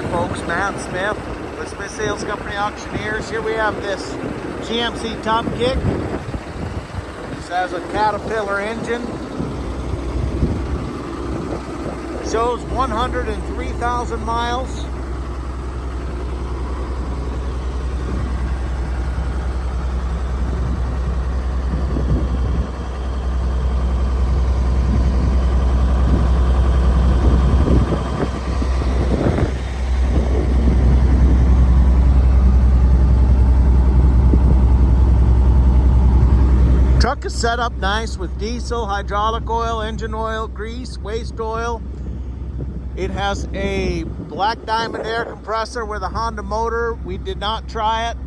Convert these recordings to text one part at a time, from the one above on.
Hi folks, Matt Smith with Smith Sales Company Auctioneers. Here we have this GMC Top Kick. This has a Caterpillar engine. Shows 103,000 miles. Truck is set up nice with diesel, hydraulic oil, engine oil, grease, waste oil. It has a Black Diamond air compressor with a Honda motor. We did not try it.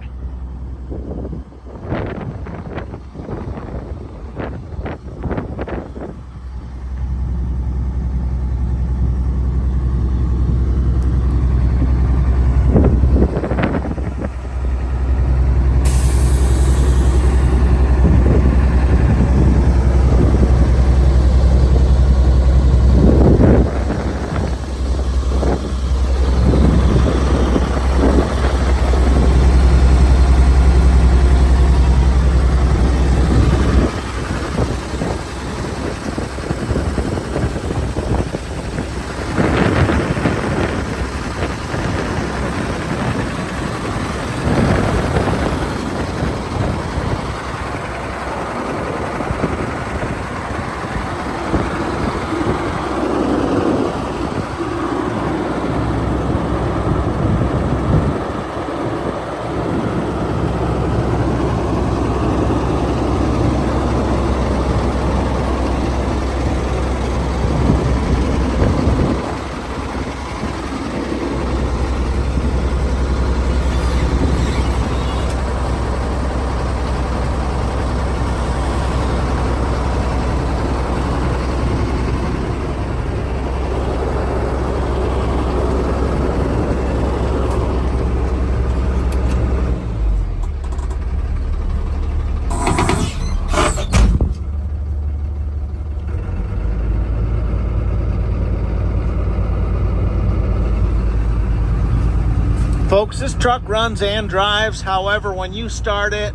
Folks, this truck runs and drives. However, when you start it,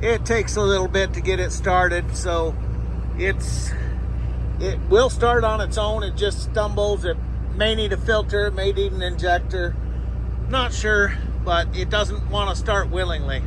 it takes a little bit to get it started. So it will start on its own. It just stumbles. It may need a filter, may need an injector. Not sure, but it doesn't want to start willingly.